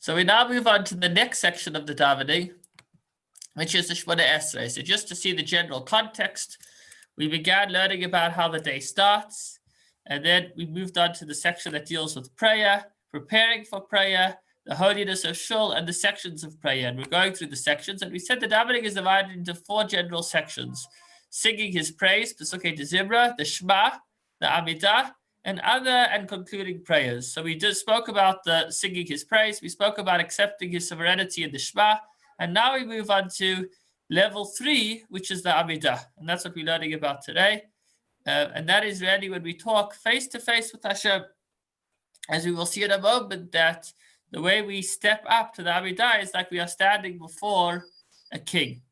So we now move on to the next section of the davening, which is the Shemona Esrei. So just to see the general context, we began learning about how the day starts, and then we moved on to the section that deals with prayer, preparing for prayer, the holiness of shul, and the sections of prayer. And we're going through the sections, and we said the davening is divided into 4 general sections: singing his praise, Pesukei de Zimra, the Shema, the Amida, and other and concluding prayers. So we just spoke about the singing his praise, we spoke about accepting his sovereignty in the Shema, and now we move on to level 3, which is the Amida, and that's what we're learning about today. And that is really when we talk face to face with Hashem. As we will see in a moment, that the way we step up to the Amida is like we are standing before a king.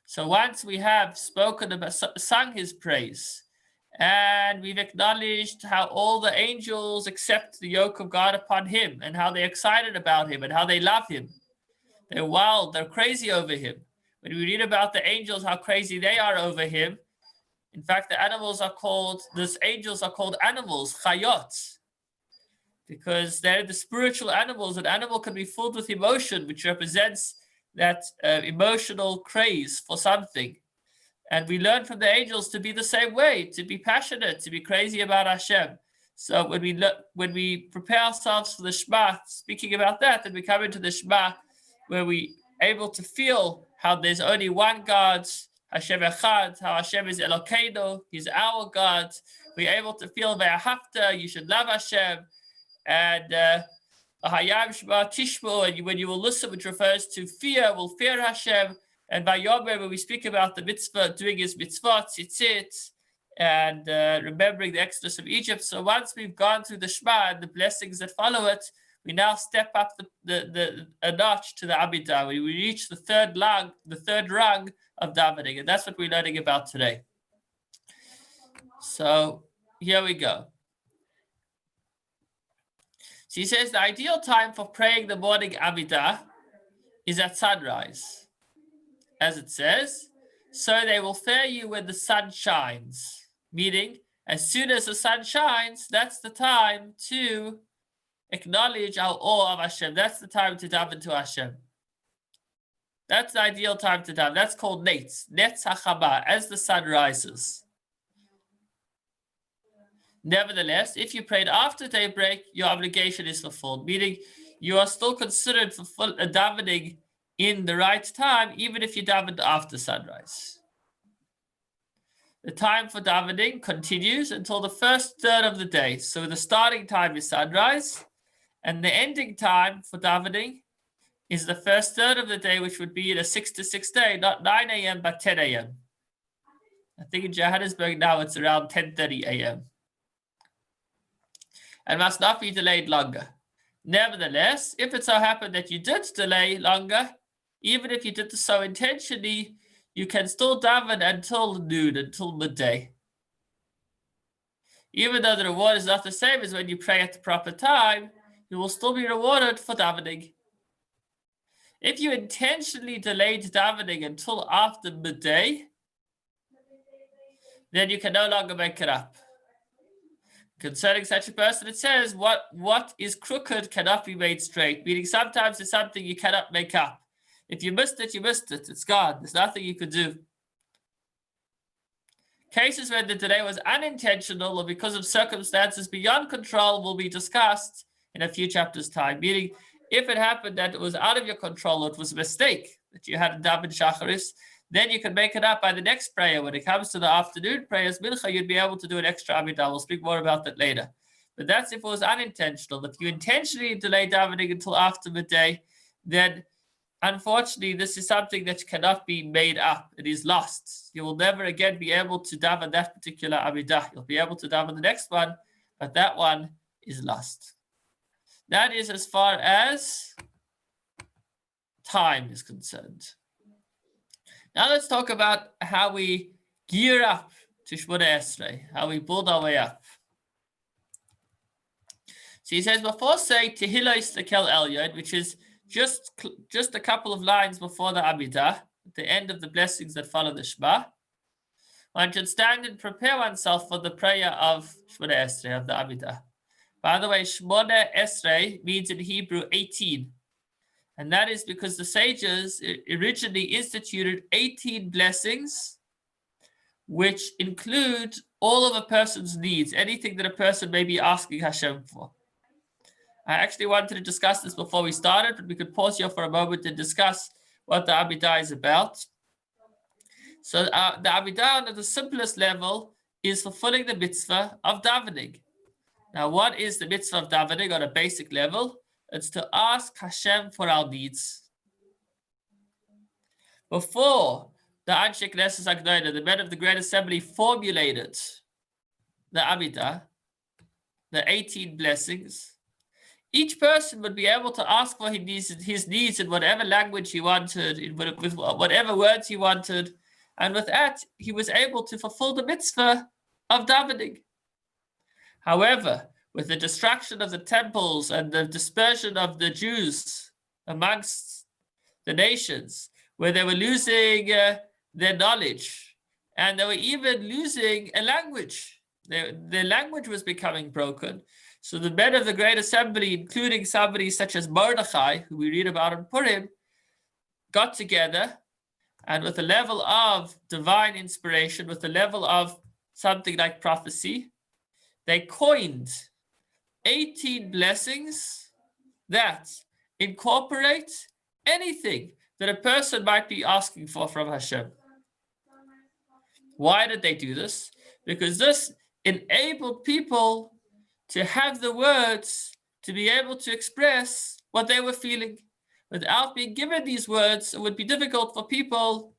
So once we have spoken about, sung his praise, and we've acknowledged how all the angels accept the yoke of God upon him, and how they're excited about him, and how they love him. They're wild, they're crazy over him. When we read about the angels, how crazy they are over him, in fact, the angels are called animals, chayot, because they're the spiritual animals. An animal can be filled with emotion, which represents that emotional craze for something. And we learn from the angels to be the same way, to be passionate, to be crazy about Hashem. So when we prepare ourselves for the Shema, speaking about that, then we come into the Shema, where we able to feel how there's only one God, Hashem Echad, how Hashem is Elokeinu, He's our God. We're able to feel Ve'ahavta, you should love Hashem, and Hayam Shema Tishmo, and when you will listen, which refers to fear, will fear Hashem. And by Yomer, when we speak about the mitzvah, doing his mitzvah, tzitzit, and remembering the exodus of Egypt. So once we've gone through the Shema and the blessings that follow it, we now step up a notch to the Amida. We reach the third rung of davening, and that's what we're learning about today. So here we go. So he says the ideal time for praying the morning Amida is at sunrise. As it says, so they will fear you when the sun shines. Meaning, as soon as the sun shines, that's the time to acknowledge our awe of Hashem. That's the time to daven to Hashem. That's the ideal time to daven. That's called Netz HaChama, as the sun rises. Nevertheless, if you prayed after daybreak, your obligation is fulfilled. Meaning, you are still considered for full davening in the right time, even if you davened after sunrise. The time for davening continues until the first third of the day. So the starting time is sunrise, and the ending time for davening is the first third of the day, which would be the 6 to 6 day, not 9 a.m., but 10 a.m. I think in Johannesburg now it's around 10:30 a.m. and must not be delayed longer. Nevertheless, if it so happened that you did delay longer, even if you did so intentionally, you can still daven until noon, until midday. Even though the reward is not the same as when you pray at the proper time, you will still be rewarded for davening. If you intentionally delayed davening until after midday, then you can no longer make it up. Concerning such a person, it says, what is crooked cannot be made straight, meaning sometimes it's something you cannot make up. If you missed it, you missed it. It's gone. There's nothing you could do. Cases where the delay was unintentional or because of circumstances beyond control will be discussed in a few chapters' time. Meaning, if it happened that it was out of your control, it was a mistake that you had daven shacharis, then you can make it up by the next prayer. When it comes to the afternoon prayers, mincha, you'd be able to do an extra Amida. We'll speak more about that later. But that's if it was unintentional. If you intentionally delay davening until after midday, then unfortunately, this is something that cannot be made up. It is lost. You will never again be able to daven that particular Amida. You'll be able to daven the next one, but that one is lost. That is as far as time is concerned. Now let's talk about how we gear up to Shemona Esrei, how we build our way up. So he says, before saying Tehillah Istakel Elyon, which is just a couple of lines before the Amida, at the end of the blessings that follow the Shema, one should stand and prepare oneself for the prayer of Shemona Esrei, of the Amida. By the way, Shemona Esrei means in Hebrew 18. And that is because the sages originally instituted 18 blessings, which include all of a person's needs, anything that a person may be asking Hashem for. I actually wanted to discuss this before we started, but we could pause here for a moment to discuss what the Amida is about. So the Amida on the simplest level is fulfilling the mitzvah of davening. Now, what is the mitzvah of davening on a basic level? It's to ask Hashem for our needs. Before the Anshe Knesset Agdola, the men of the Great Assembly, formulated the Amida, the 18 blessings, each person would be able to ask for his needs in whatever language he wanted, with whatever words he wanted, and with that, he was able to fulfill the mitzvah of davening. However, with the destruction of the temples and the dispersion of the Jews amongst the nations, where they were losing their knowledge, and they were even losing a language. Their language was becoming broken. So the men of the Great Assembly, including somebody such as Mordechai, who we read about in Purim, got together, and with a level of divine inspiration, with a level of something like prophecy, they coined 18 blessings that incorporate anything that a person might be asking for from Hashem. Why did they do this? Because this enabled people to have the words to be able to express what they were feeling. Without being given these words, it would be difficult for people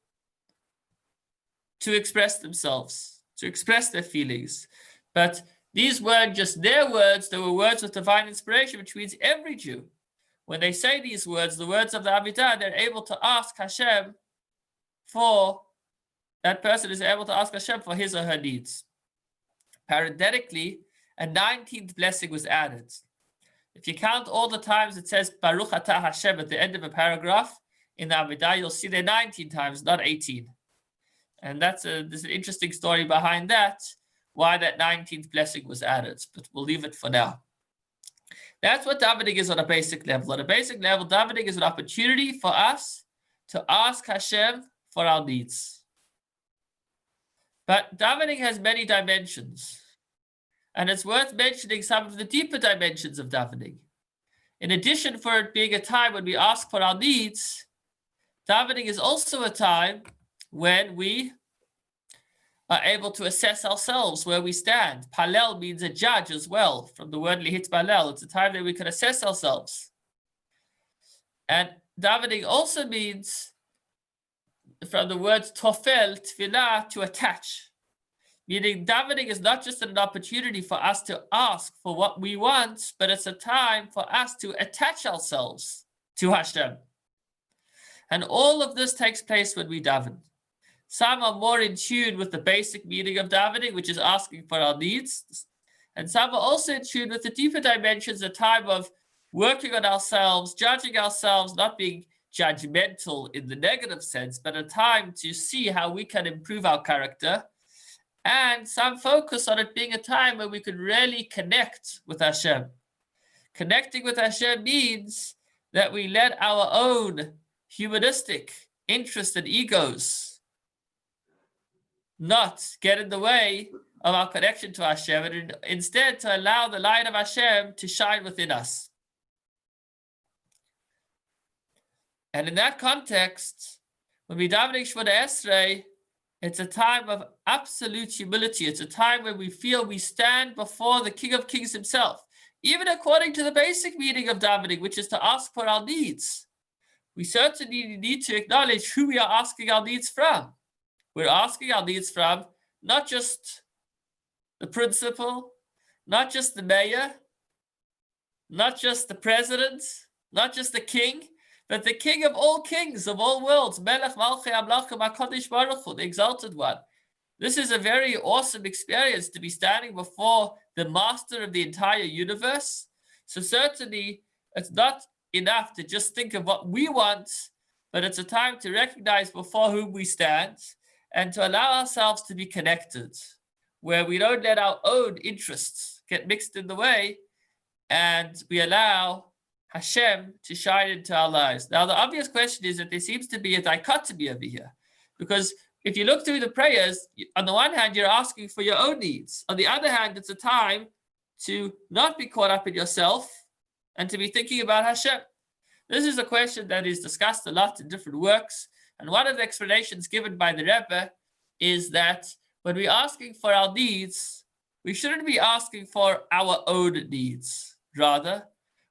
to express themselves, to express their feelings. But these weren't just their words, they were words with divine inspiration, which means every Jew, when they say these words, the words of the Amida, they're able to ask Hashem for, that person is able to ask Hashem for his or her needs. Parenthetically, a 19th blessing was added. If you count all the times it says Baruch Atah Hashem at the end of a paragraph in the Amida, you'll see there 19 times, not 18. And there's an interesting story behind that, why that 19th blessing was added, but we'll leave it for now. That's what davening is on a basic level. On a basic level, davening is an opportunity for us to ask Hashem for our needs. But davening has many dimensions. And it's worth mentioning some of the deeper dimensions of davening. In addition, for it being a time when we ask for our needs, davening is also a time when we are able to assess ourselves, where we stand. Palel means a judge as well, from the word lihit palel. It's a time that we can assess ourselves. And davening also means, from the word tofel, tefillah, to attach. Meaning davening is not just an opportunity for us to ask for what we want, but it's a time for us to attach ourselves to Hashem. And all of this takes place when we daven. Some are more in tune with the basic meaning of davening, which is asking for our needs. And some are also in tune with the deeper dimensions, a time of working on ourselves, judging ourselves, not being judgmental in the negative sense, but a time to see how we can improve our character. And some focus on it being a time where we could really connect with Hashem. Connecting with Hashem means that we let our own humanistic interests and egos not get in the way of our connection to Hashem, and instead to allow the light of Hashem to shine within us. And in that context, when we davening Shemona Esrei, it's a time of absolute humility. It's a time when we feel we stand before the King of Kings himself. Even according to the basic meaning of davening, which is to ask for our needs, we certainly need to acknowledge who we are asking our needs from. We're asking our needs from not just the principal, not just the mayor, not just the president, not just the king, but the King of all kings, of all worlds, Melech Malchei Amlachim HaKadosh Baruch Hu, the Exalted One. This is a very awesome experience to be standing before the Master of the entire universe. So certainly, it's not enough to just think of what we want, but it's a time to recognize before whom we stand and to allow ourselves to be connected, where we don't let our own interests get mixed in the way, and we allow Hashem to shine into our lives. Now, the obvious question is that there seems to be a dichotomy over here, because if you look through the prayers, on the one hand, you're asking for your own needs. On the other hand, it's a time to not be caught up in yourself and to be thinking about Hashem. This is a question that is discussed a lot in different works. And one of the explanations given by the Rebbe is that when we're asking for our needs, we shouldn't be asking for our own needs. Rather,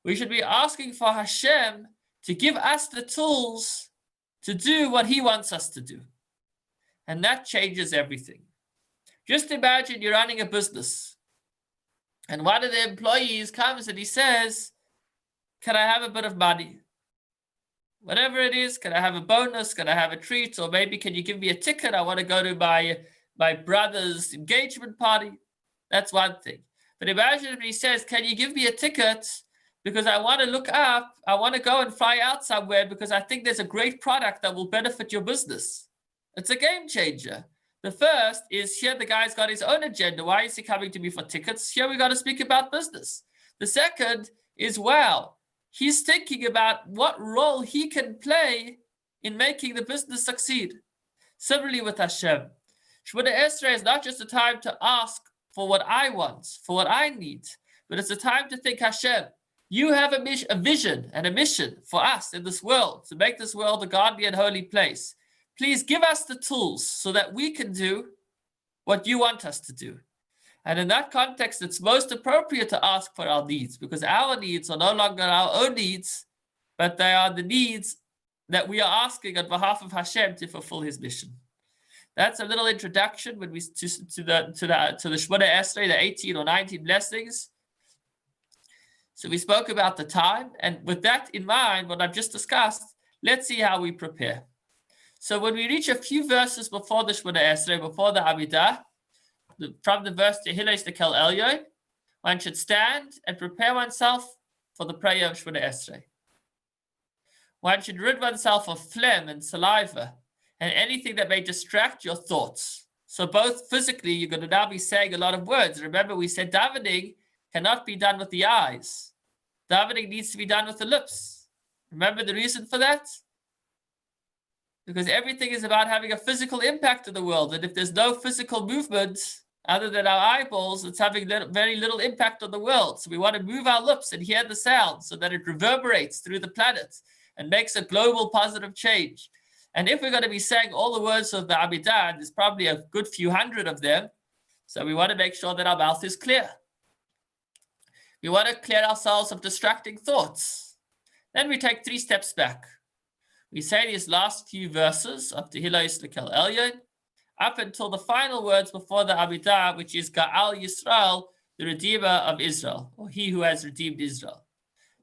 we should be asking for Hashem to give us the tools to do what he wants us to do. And that changes everything. Just imagine you're running a business and one of the employees comes and he says, can I have a bit of money? Whatever it is, can I have a bonus? Can I have a treat? Or maybe can you give me a ticket? I want to go to my brother's engagement party. That's one thing. But imagine if he says, can you give me a ticket? Because I want to look up, I want to go and fly out somewhere because I think there's a great product that will benefit your business. It's a game changer. The first is here the guy's got his own agenda. Why is he coming to me for tickets? Here we got to speak about business. The second is, wow, he's thinking about what role he can play in making the business succeed. Similarly with Hashem. Shemona Esrei is not just a time to ask for what I want, for what I need, but it's a time to think, Hashem, you have a vision and a mission for us in this world, to make this world a godly and holy place. Please give us the tools so that we can do what you want us to do. And in that context, it's most appropriate to ask for our needs, because our needs are no longer our own needs, but they are the needs that we are asking on behalf of Hashem to fulfill his mission. That's a little introduction when we to the Shemona Esrei, the 18 or 19 blessings. So we spoke about the time, and with that in mind, what I've just discussed, let's see how we prepare. So when we reach a few verses before the Shemona Esrei, before the Amida, from the verse Tehillah Istakel Elyon, one should stand and prepare oneself for the prayer of Shemona Esrei. One should rid oneself of phlegm and saliva and anything that may distract your thoughts. So both physically, you're going to now be saying a lot of words. Remember, we said davening cannot be done with the eyes. Davening needs to be done with the lips. Remember the reason for that? Because everything is about having a physical impact in the world. And if there's no physical movement other than our eyeballs, it's having very little impact on the world. So we want to move our lips and hear the sound so that it reverberates through the planet and makes a global positive change. And if we're going to be saying all the words of the Amida, there's probably a good few hundred of them. So we want to make sure that our mouth is clear. We want to clear ourselves of distracting thoughts. Then we take 3 steps back. We say these last few verses of Tehillah Istakel Elyon up until the final words before the Amida, which is Ga'al Yisrael, the Redeemer of Israel, or he who has redeemed Israel.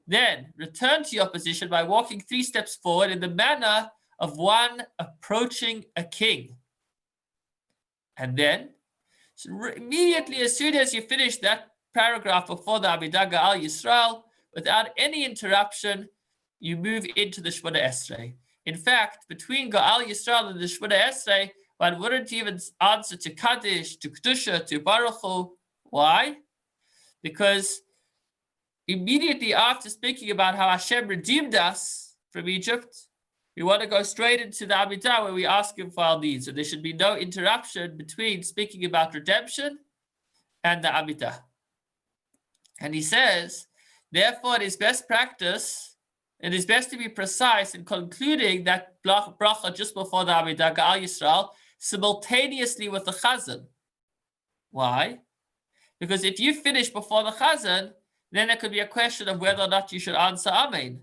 Then return to your position by walking 3 steps forward in the manner of one approaching a king. And then, immediately as soon as you finish that paragraph before the Amida Ga'al Yisrael, without any interruption, you move into the Shemona Esrei. In fact, between Ga'al Yisrael and the Shemona Esrei, one wouldn't even answer to Kaddish, to Kedusha, to Baruch Hu. Why? Because immediately after speaking about how Hashem redeemed us from Egypt, we want to go straight into the Amida where we ask him for our needs. So there should be no interruption between speaking about redemption and the Amida. And he says, therefore, it is best practice, it is best to be precise in concluding that bracha just before the Amida, Ga'al Yisrael, simultaneously with the Chazan. Why? Because if you finish before the Chazan, then there could be a question of whether or not you should answer Amen.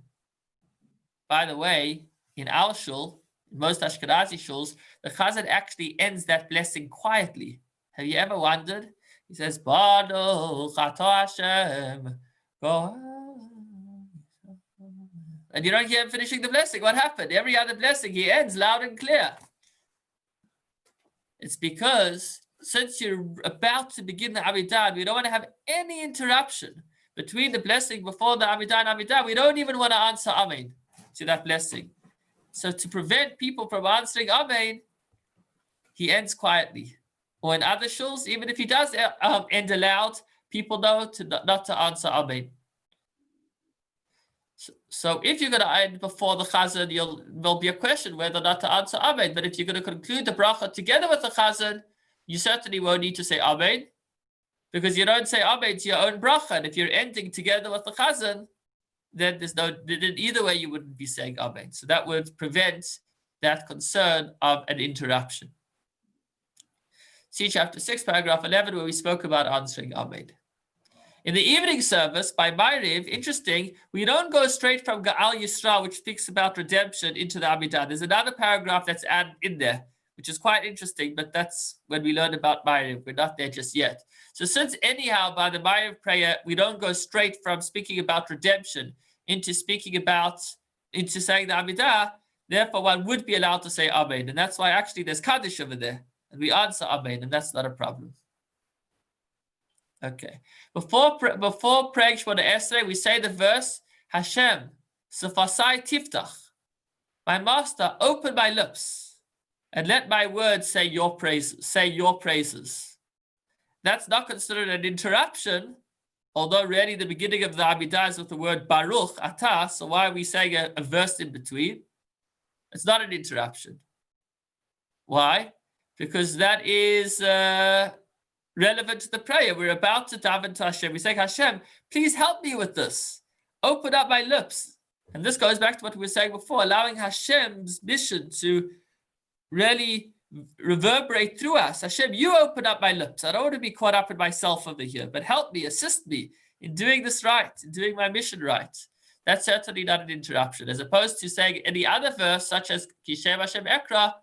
By the way, in our shul, in most Ashkenazi shuls, the Chazan actually ends that blessing quietly. Have you ever wondered? He says, Baruch Atah Hashem, go. And you don't hear him finishing the blessing. What happened? Every other blessing, he ends loud and clear. It's because since you're about to begin the Amida, we don't want to have any interruption between the blessing before the Amida and Amida. We don't even want to answer Amen to that blessing. So to prevent people from answering Amen, he ends quietly. Or in other shuls, even if he does end aloud, people know not to answer Amen. So if you're going to end before the chazan, there'll be a question whether or not to answer amen. But if you're going to conclude the bracha together with the chazan, you certainly won't need to say amen, because you don't say amen to your own bracha. And if you're ending together with the chazan, then either way you wouldn't be saying amen. So that would prevent that concern of an interruption. See chapter 6, paragraph 11, where we spoke about answering amen. In the evening service by Ma'ariv, interesting, we don't go straight from Ga'al Yisrael, which speaks about redemption, into the Amida. There's another paragraph that's added in there, which is quite interesting, but that's when we learn about Ma'ariv. We're not there just yet. So since anyhow, by the Ma'ariv prayer, we don't go straight from speaking about redemption into saying the Amida, therefore one would be allowed to say Amen. And that's why actually there's Kaddish over there. And we answer Amen, and that's not a problem. Okay. Before praying Shemona Esrei, we say the verse, Hashem, Sefasai Tiftach. My master, open my lips, and let my words say your praises. That's not considered an interruption, although really the beginning of the Amidah is with the word Baruch, Atah, so why are we saying a verse in between? It's not an interruption. Why? Because that is relevant to the prayer. We're about to daven to Hashem. We say, Hashem, please help me with this. Open up my lips. And this goes back to what we were saying before, allowing Hashem's mission to really reverberate through us. Hashem, you open up my lips. I don't want to be caught up in myself over here, but help me, assist me in doing this right, in doing my mission right. That's certainly not an interruption. As opposed to saying any other verse, such as Kishem Hashem Ekra,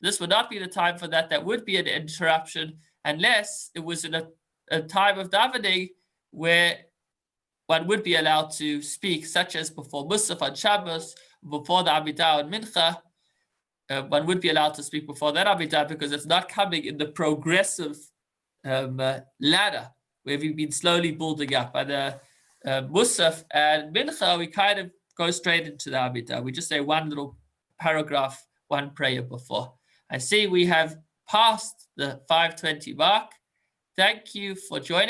this would not be the time for that. That would be an interruption, unless it was in a time of davening where one would be allowed to speak, such as before Musaf on Shabbos, before the Amidah and Mincha. One would be allowed to speak before that Amidah because it's not coming in the progressive ladder where we've been slowly building up. By the Musaf and Mincha, we kind of go straight into the Amidah. We just say one little paragraph, one prayer before. I see we have passed the 5:20 mark. Thank you for joining.